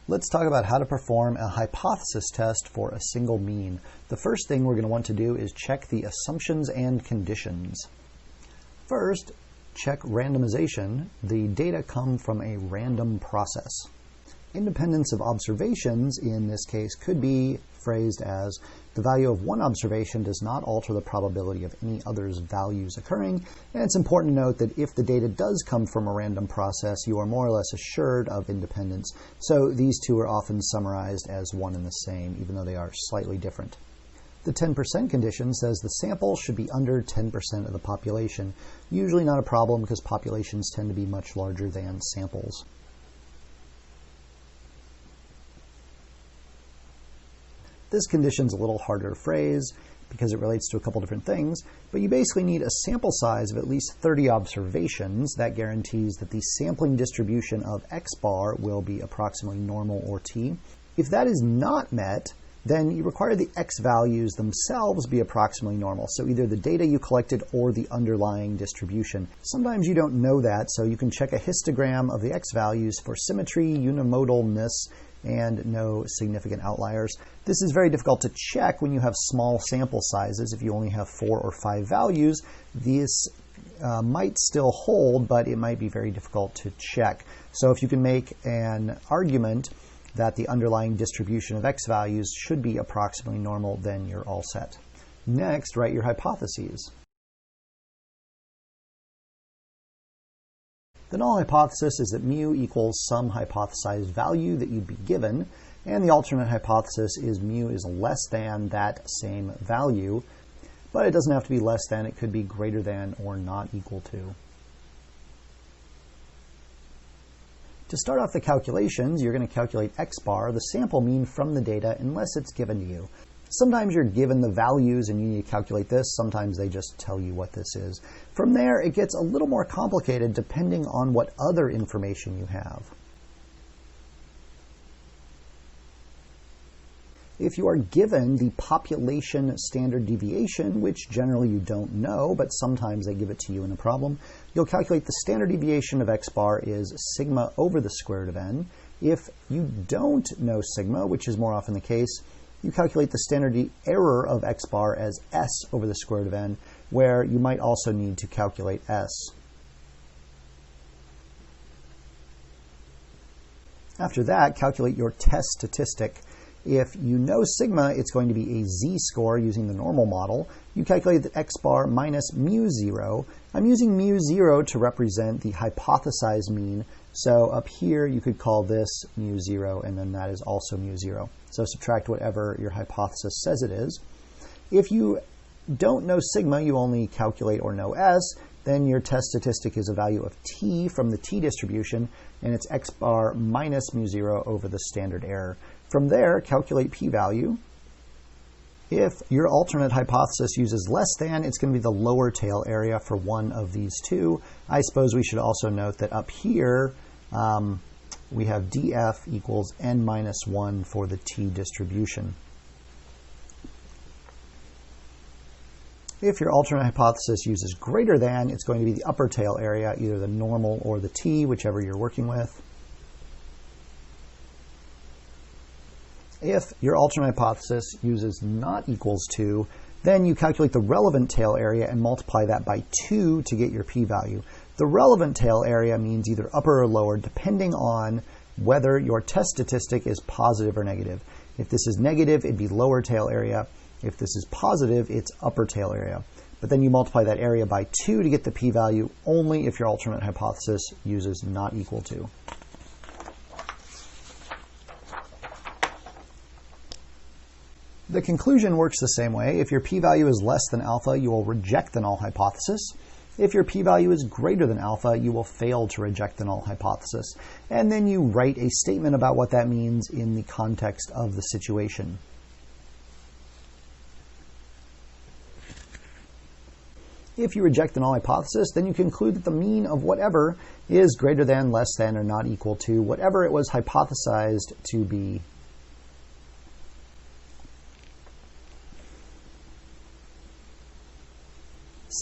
Let's talk about how to perform a hypothesis test for a single mean. The first thing we're going to want to do is check the assumptions and conditions. First, check randomization. The data come from a random process. Independence of observations in this case could be phrased as the value of one observation does not alter the probability of any other's values occurring. And it's important to note that if the data does come from a random process, you are more or less assured of independence. So these two are often summarized as one and the same, even though they are slightly different. The 10% condition says the sample should be under 10% of the population. Usually not a problem because populations tend to be much larger than samples. This condition's a little harder to phrase because it relates to a couple different things, but you basically need a sample size of at least 30 observations. That guarantees that the sampling distribution of x bar will be approximately normal or t. If that is not met, then you require the x values themselves be approximately normal, so either the data you collected or the underlying distribution. Sometimes you don't know that, so you can check a histogram of the x values for symmetry, unimodalness, and no significant outliers. This is very difficult to check when you have small sample sizes. If you only have 4 or 5 values, this might still hold, but it might be very difficult to check. So if you can make an argument that the underlying distribution of x values should be approximately normal, then you're all set. Next, write your hypotheses. The null hypothesis is that mu equals some hypothesized value that you'd be given, and the alternate hypothesis is mu is less than that same value, but it doesn't have to be less than, it could be greater than or not equal to. To start off the calculations, you're going to calculate x bar, the sample mean from the data, unless it's given to you. Sometimes you're given the values and you need to calculate this. Sometimes they just tell you what this is. From there, it gets a little more complicated depending on what other information you have. If you are given the population standard deviation, which generally you don't know, but sometimes they give it to you in a problem, you'll calculate the standard deviation of x bar is sigma over the square root of n. If you don't know sigma, which is more often the case, you calculate the standard error of x bar as s over the square root of n, where you might also need to calculate s. After that, calculate your test statistic. If you know sigma, it's going to be a z-score using the normal model. You calculate the x bar minus mu 0. I'm using mu 0 to represent the hypothesized mean. So up here, you could call this mu 0, and then that is also mu 0. So subtract whatever your hypothesis says it is. If you don't know sigma, you only calculate or know s, then your test statistic is a value of t from the t distribution, and it's x bar minus mu 0 over the standard error. From there, calculate p-value. If your alternate hypothesis uses less than, it's going to be the lower tail area for one of these two. I suppose we should also note that up here, we have df equals n minus 1 for the t distribution. If your alternate hypothesis uses greater than, it's going to be the upper tail area, either the normal or the t, whichever you're working with. If your alternate hypothesis uses not equals 2, then you calculate the relevant tail area and multiply that by 2 to get your p-value. The relevant tail area means either upper or lower, depending on whether your test statistic is positive or negative. If this is negative, it'd be lower tail area. If this is positive, it's upper tail area. But then you multiply that area by 2 to get the p-value only if your alternate hypothesis uses not equal to. The conclusion works the same way. If your p-value is less than alpha, you will reject the null hypothesis. If your p-value is greater than alpha, you will fail to reject the null hypothesis. And then you write a statement about what that means in the context of the situation. If you reject the null hypothesis, then you conclude that the mean of whatever is greater than, less than, or not equal to whatever it was hypothesized to be.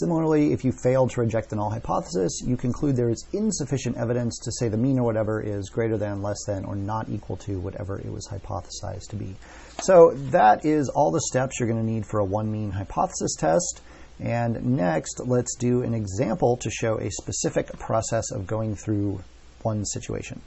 Similarly, if you failed to reject the null hypothesis, you conclude there is insufficient evidence to say the mean or whatever is greater than, less than, or not equal to whatever it was hypothesized to be. So that is all the steps you're going to need for a one-mean hypothesis test. And next, let's do an example to show a specific process of going through one situation.